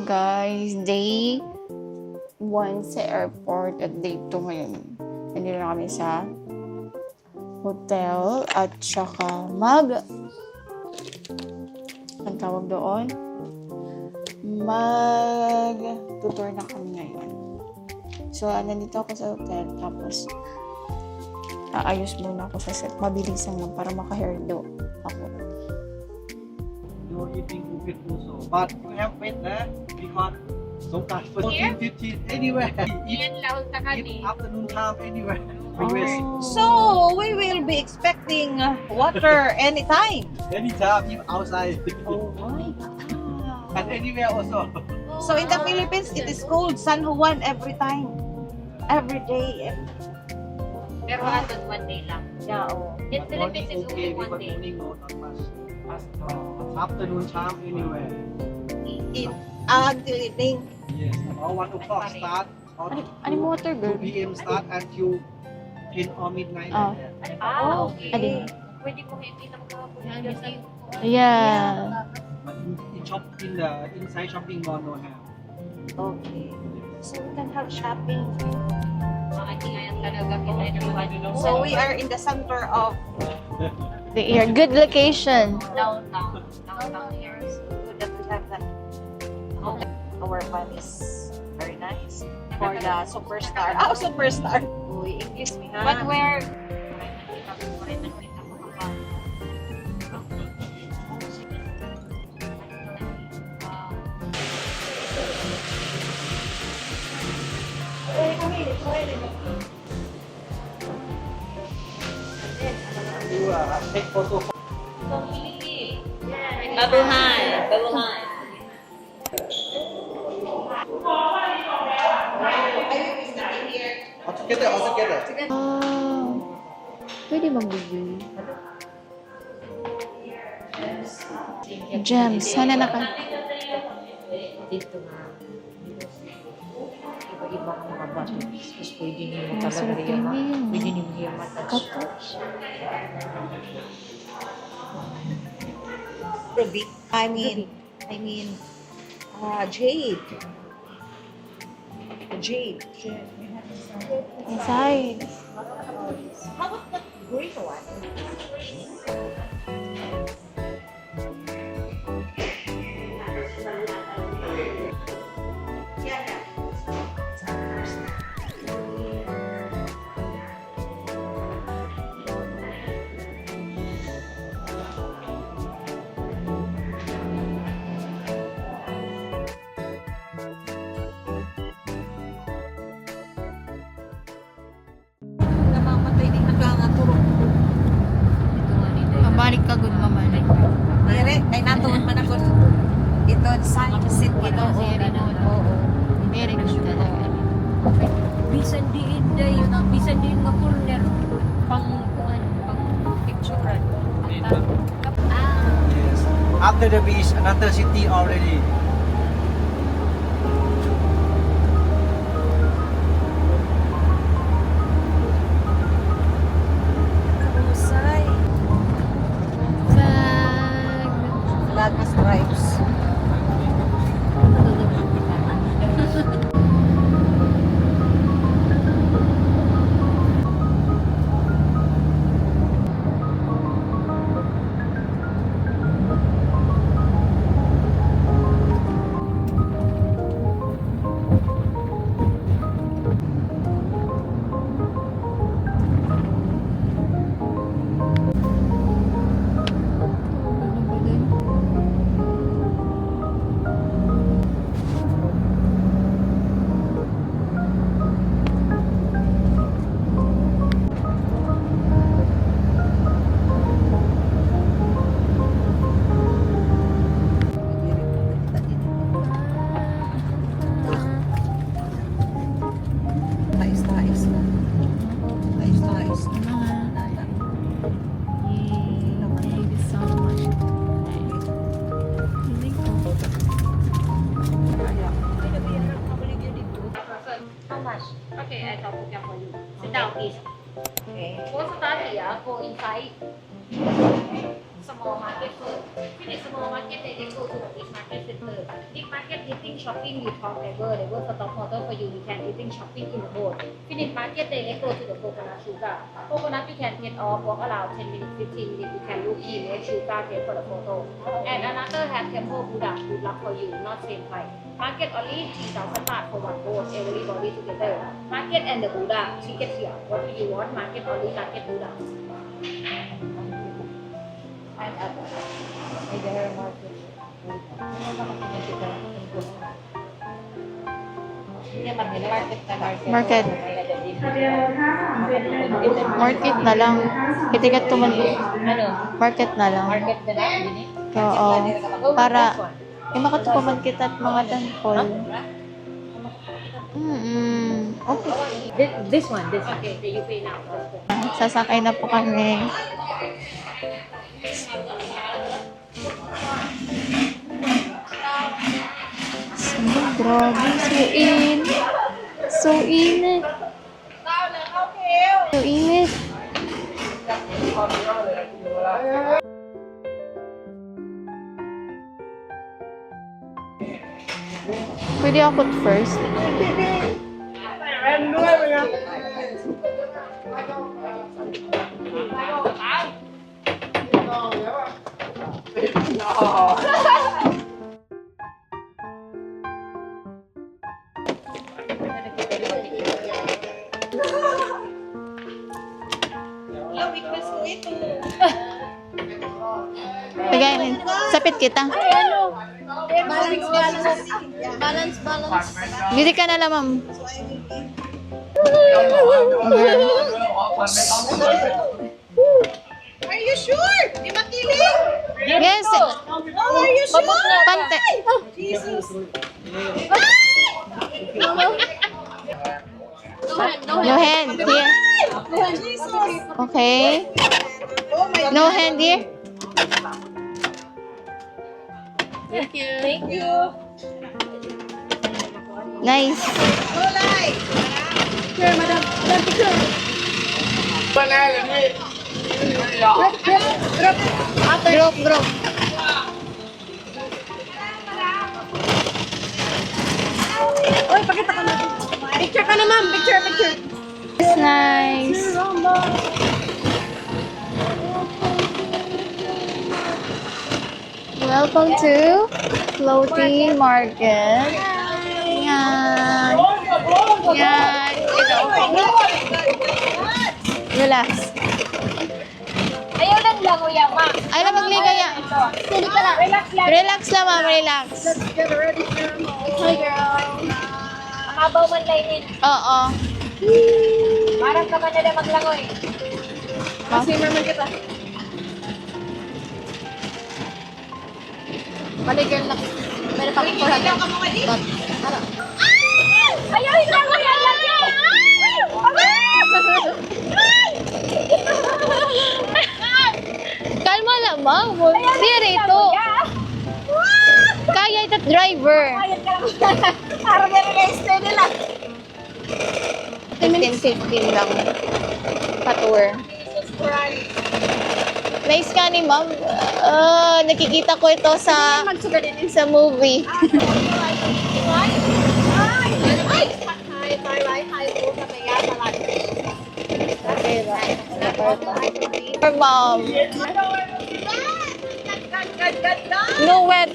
guys, day 1 sa airport at day 2 ngayon. Nandito na kami sa hotel at saka ang tawag doon, tutor na kami ngayon. So, nandito ako sa hotel, tapos aayos muna ako sa set. Mabilisan lang para maka-hairdo ako. You're eating buffet also, but you have wait because sometimes 14, 15 anywhere. Eat afternoon time anywhere. So we will be expecting water anytime. Anytime you outside and anywhere also. So in the Philippines, it is called San Juan every time, every day. Pero ato one day lang. Yeah, oh. In Philippines, it's only one but day. morning no, not much. Afternoon time anywhere. Until evening. Yes, about 1 o'clock start. Ano mo water, 2 girl? p.m. start until 10 or midnight. Oh. Okay. Alin? Pwede ko hindi na magkakapon. Yeah. But in shop in the inside shopping mall no have. Okay. So we can have shopping. Makatingayan talaga kita yung So we are in the center of The air. Good location. downtown. Downtown here. good that we have that. Okay. Our van is very nice for the superstar. Oh, superstar. Uy, English mi ha. But where? You take photo. Babuhay. Babuhay. All together, all together. Pwede mag-review. Gems. Sana Dito nga. Iba-iba ang mga buttons. Tapos pwede niyo mo Masarap talaga din yung yun. pwede niyo yung matas. Ruby. I mean, jade. Jade. Inside. How about the green one? Namamatay din naglangaturo. Ito nga nito. Mabalik ka, good mama. Dire, ay natuon man ako. Ito, sunset ito. Oo. Very good talaga. Bisan diin dayon ang bisan diin nga corner pang kuan pang picturean. Yes. After the beach, another city already. Husay. Flag stripes. small market first. Finish small market, then they go to the big market center. Big market eating shopping, you talk they will stop motor for you. You can eating shopping in the boat. Finish market, then they go to the coconut sugar. Coconut you can get off, walk around 10 minutes, 15 minutes. You can look in, make sugar, take for the photo. And another have temple Buddha, good luck for you, not same price. Market only 3,000 baht for one boat, everybody together. Market and the Buddha, ticket here. What do you want? Market only, market Buddha. And other. May there market. Market. Market na lang. Kitikat tuman. Ano? Market na lang. Market na lang? Oo. Para makatupaman kita at mga dankol. Okay. This one. Okay, then you pay now. Let's go. Sasakay na po kami. Grabe, so init. So init. Pwede ako first. Pagayin. Sapit kita. Balance. Dili ka na lang, ma'am. Are you sure? Di makiling? Yes. Oh, are you sure? Pante. Jesus. No hand here. Jesus. Okay. Oh my No hand here. Thank you. Nice. Go live. Here, madam. Picture. Group. Oy, pakita ka na. Picture ka na, ma'am. Picture. It's nice. Welcome to Floating Market. Yan. Relax. Ayaw lang lang, Uya, ma. Ay na magligaya. Relax lang, ma'am. Relax. Get ready for Hi, girl. Mabaw man lainin. Oo. Parang ka man na maglangoy. Kasi naman kita. Balikan lang. Meron pa kita. Ayaw, hindi ako yan lagi. Kalma lang, ma'am. Di rito. Kaya ito driver. Para meron kayo steady lang. 15 lang. Pa-tour. Jesus Christ. Nice ka ni ma'am. Nakikita ko ito sa movie. For mom. No wet.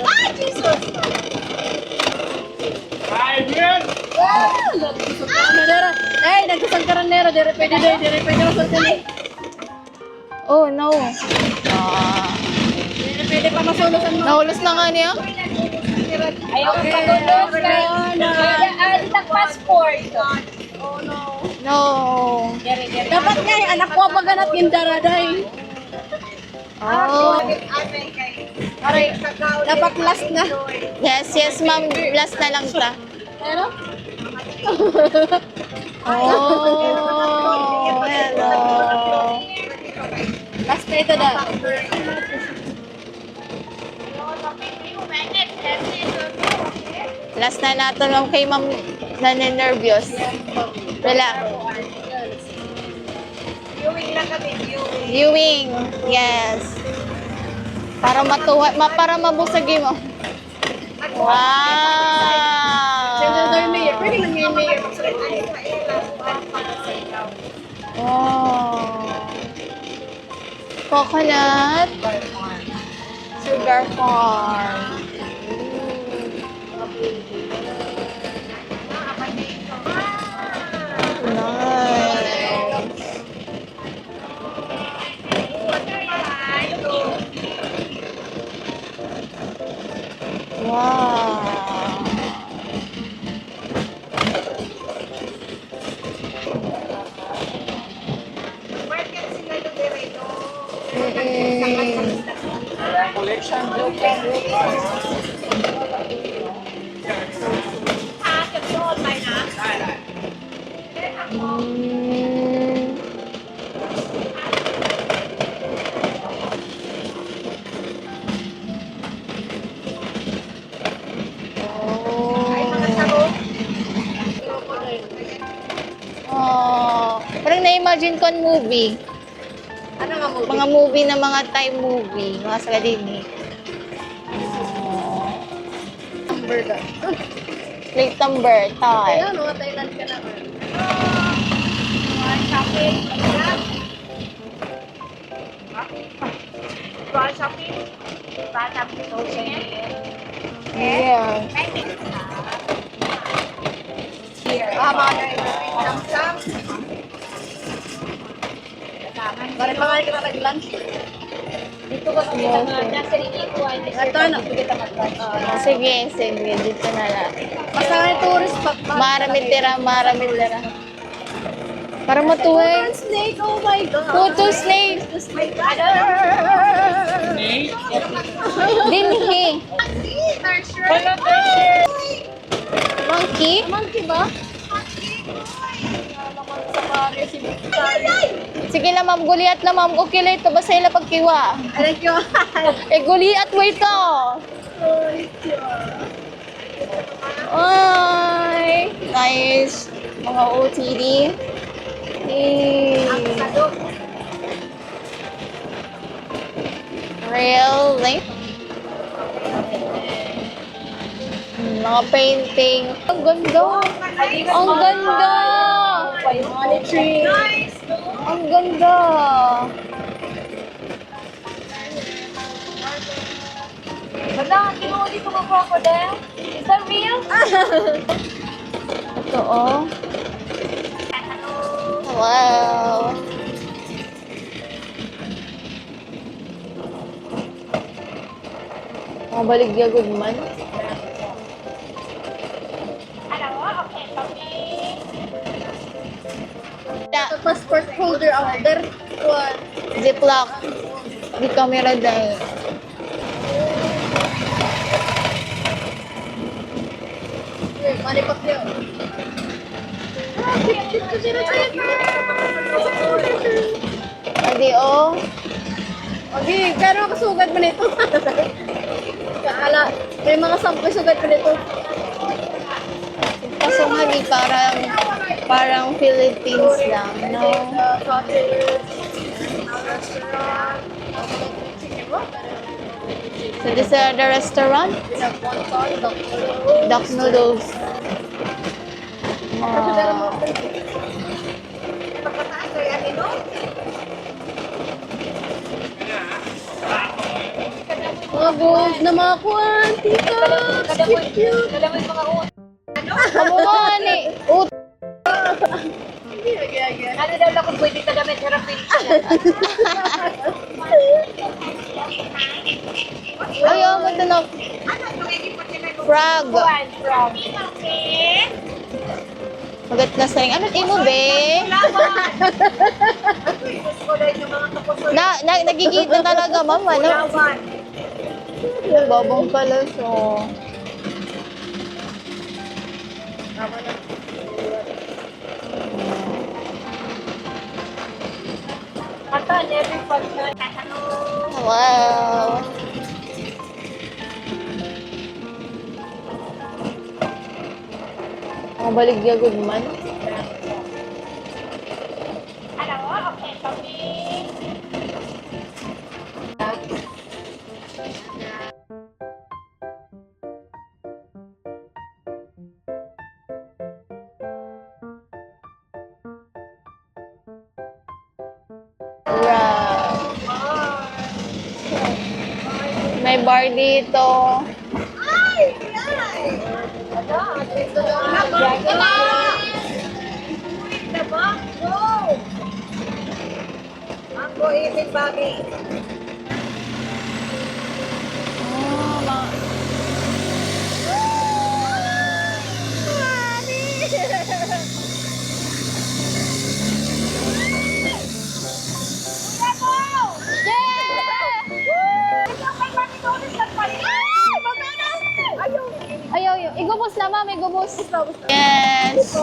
Ah, Jesus! Ay, nagkusang karanero. Dire pwede masultin. Oh no. Dire pwede pa masulutan mo. Nahulos na nga niya. Ayaw ko pagulos ka. Ang passport. Oh no. No. Dapat nga yung anak ko maganat yung daraday. Oh. Aray, dapat last na. Yes, ma'am. Last na lang ta. Pero? Oh, hello. Last na ito na. Last na nato lang kay ma'am naninervyos. Relax. Viewing lang kami, viewing. Viewing. Yes. Para matuwa, para mabusagin mo. Wow! Pwede lang yung mayor. Wow! Coconut sugar farm. Nice. Wow. Mm-mm. Mm. Oh, parang na-imagine ko ang movie. Ano nga mo? Mga movie na mga Thai movie. Mga sagadini. Oh. Number ka. Late number, Thai. Ayun, mga Thailand ka naman. Yeah. Mga Cham-cham. Bari pa nga kita nag-lunch. Dito ko kita mga nasa ikuan. Ito na. Sige, sige. Dito na lang. Basta nga yung tourist spot. Marami tira. Para matuwid. Snake, oh my God. Photo snake. Dinhi. Monkey? Monkey ba? Sige na ma'am, guliat na ma'am. Okay lang ito. Basta ila pagkiwa. Alam ko. Guliat mo ito. Ay, nice. Mga OTD. Really? Mga painting. Ang ganda. Ang ganda. Ang ganda. Wala, kinuha dito ng crocodile. Is that real? Ito oh. Wow. Mga baligya good man. Passport holder order. What? Ziploc. Di camera dahil. Manipak niyo. Adi oh. Okay, pero kasugad mo nito. Kala, may mga sample sugad mo nito. Kaso nga di parang Philippines lang, no? So this is the restaurant? Duck noodles. Wow. Mga gold na mga kuwan, tita. Cute. Kamuha ni. Ano daw lang kung pwede ka damit harapin ka. Ayaw mo ito na. Frog. Magat na sa ring. Ano mo, be? Nagigita talaga, ma'am. Ano? Nababong pala siya. Kata, every function. Wow. Ang baligya good man. Wow. May bar dito. Mango eating bagay. Oh, Ayaw, ayaw. Igubos na, ma'am. Igubos. yes.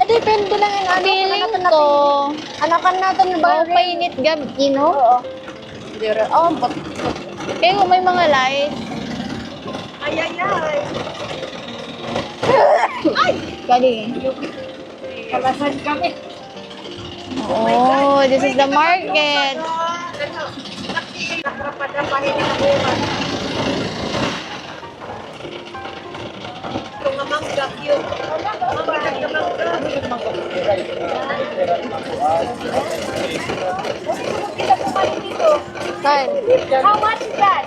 Depende lang yung ano. Feeling ko, Anakan natin ba? painit gabi, no? Oo. Oh, but Kaya kung may mga light. Ay, ay, ay. Galing. Kalasan kami. Oh, this is the market. Nakrapad-rapahin na buwan. Ito nga mangga, cute. Mabalag na mangga. Kita po kayo dito. fine. How much is that?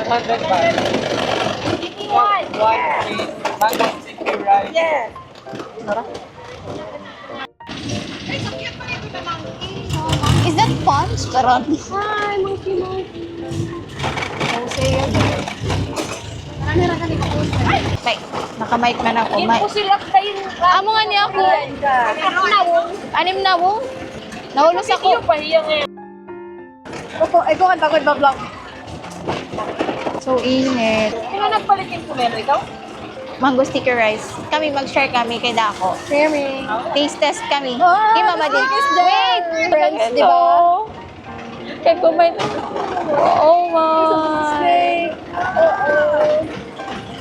100 baht. Give me one. Mango sticky rice. Yes. Is that punch? Karon. Hi, monkey, monkey. May, naka-mic man ako. May. Silak kayo. Amo nga niya ako. Anim na mo. Nahulos ako. Iko kan takot ba vlog? So init. Sino nagpalit yung kumero ikaw? Mango sticky rice. Kami mag-share kami kay Dako. Sharing. Taste test kami. Oh, Kay Mama din. Wait! Friends, di ba? Kay kumain. Oh my.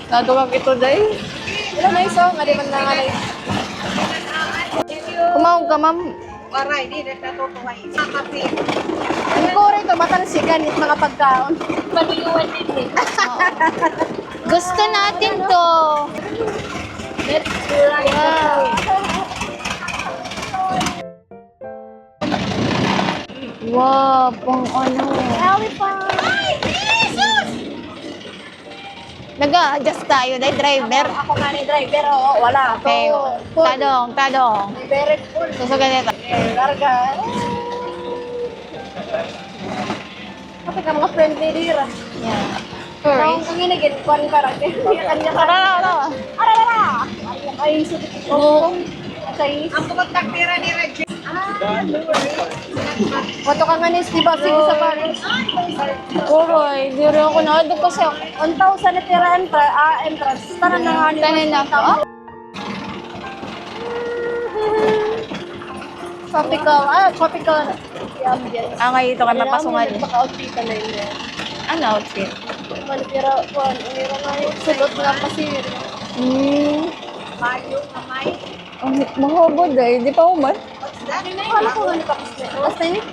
Nadungag ito day. Ilan na iso? Nga di man na nga na. Kumawag ka, ma'am. Waray, di nagtatutuwa. Isa kape. Ang kore ito, matalsikan at mga pagkaon. Maluyuan din eh. Gusto natin to. Wow. Wow, pang ano. Elephant! Nag-a-adjust tayo, day driver. Ako nga ni driver, oo, wala. Okay, tadong. Very full. So ganito. Larga. Kapag ka mga friendly dira. Yeah. Ang Tourist. inigin, kuwan ka rin. Kanya ka. Tara. Arara! Ay, sulit ko. Chinese. Ang kumagtakpira ni Reggie. Wato ka nga nis, di ba? Sige sa Paris. Uroy, di rin ako na. Doon kasi 1,000 na tira entrance. Tara na nga nila. tanin na ako. Tropical. Tropical. Ambience. Ngayon ito ka napasungan. Paka-outfit na yun. Ano outfit? Malipira, kuwan. Umira nga yung sulot nga pasir. Mayo, kamay. Mga hubod eh. Di pa umad. Kala ko nga tapos na. Last time eh.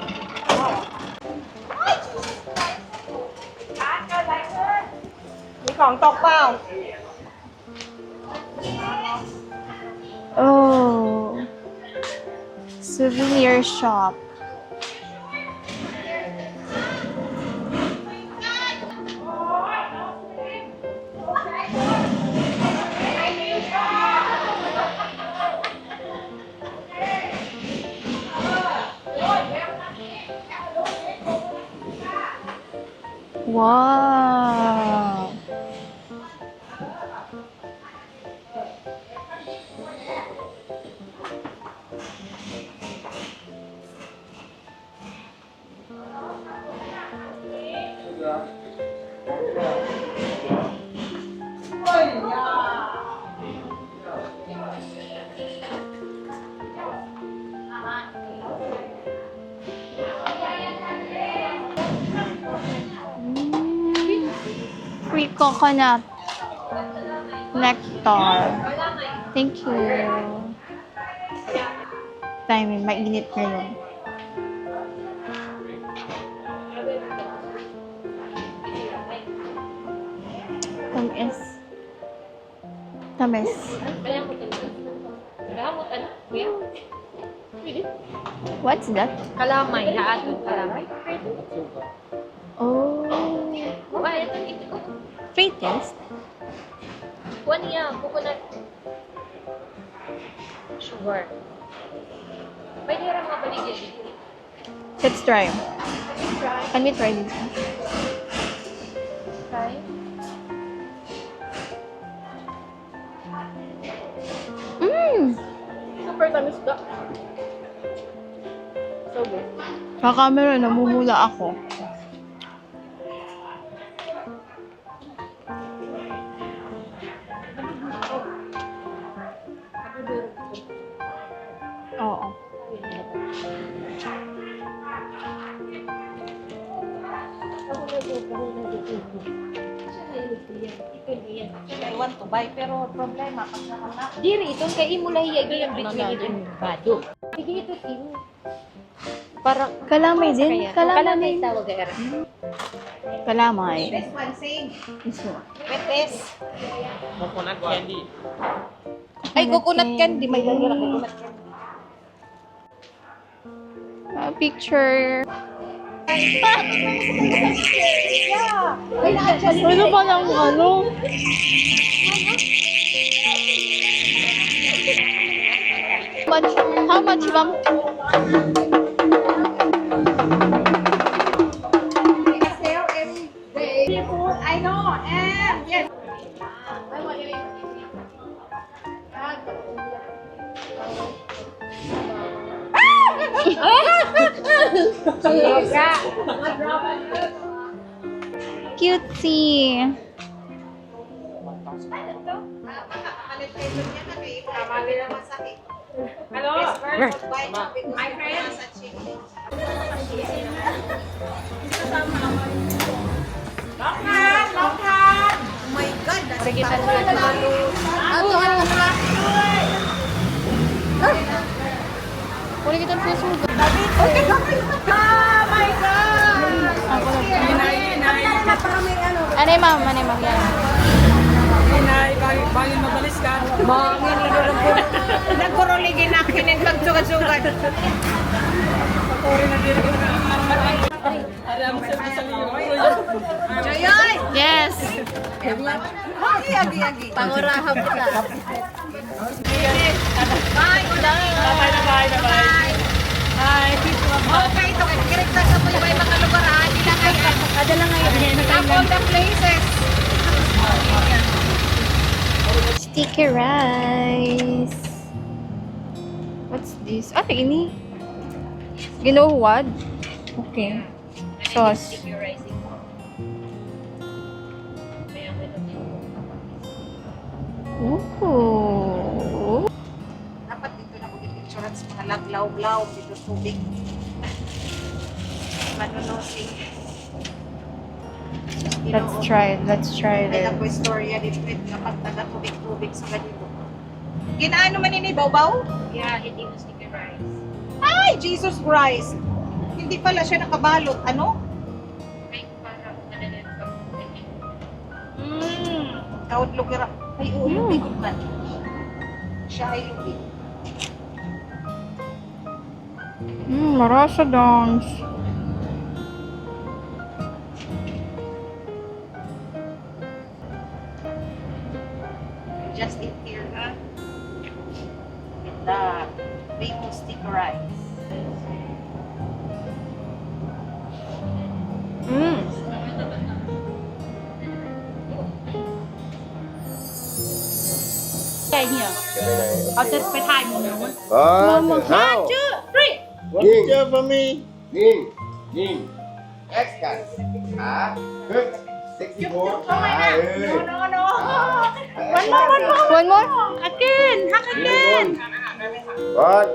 May kong tok bao. Oh. Souvenir shop. Wow. Free coconut nectar. Thank you. Time, mainit ngayon. Tamis. Tamis. Kaya mo talaga. Gamot, ano? Kuya? Pwede. What's that? Kalamay, haatod kalamay. Oh. Ay, ito. Free taste? Kuha niya, coconut. Sugar. Pwede rin mabaligyan dito. Let's try. Can we try this? Try. Super tamis ba? So good. Kakamera, namumula ako. Oo. I want to buy, pero problema, pag nakala. Diri, itong kay imo lahiya yung between ito yung bado. Sige, ito tin. Para Kalamay din? kalamay Kalamay. tawag era. Kalamay. This one, same. This one. With this. Coconut candy. Ay, coconut candy. May ganyan coconut candy. Picture. Ay, na-adjust. Ano pa lang ano? How much, ma'am? I know. And yes. Cutesy. My friend. Oh my God. Sige, Ano? Kunin kita ng puso. Oh my God. Ano yung ma'am? Ano yung ma'am? Nagkuruligin na kinin pagsugat-sugat. Joyoy! Yes. Agi-agi. Pangurahan kita. Bye! Bye! Okay, ito. Kirekta ka mo yung mga lugar. Hindi na kayo. Ada lang ngayon. Top all the places. Sticky rice. What's this? Ano ini? Ginuhuwad? Okay. Sauce. Ooh. Dapat dito na mag-insurance mga laglaw-glaw dito tubig. Manunosing. Let's try it. Let's try May it. ako istorya dito kapag taga-tubig-tubig sa ganito. Ginaano man ini baw-baw? Yeah, hindi mo sticky rice. Ay, Jesus Christ! Hindi pala siya nakabalot. Ano? Ay, parang manalit ka. Tawad lugar. Ay, lubig man. Siya ay lubig. Marasa dance. Just in here, ha? With the famous sticky rice. Kaya niya.เอาจะไปถ่ายหมู How? One picture for me. Ning. Ning. Action. Good. 64. No. One more. Again. Again. One.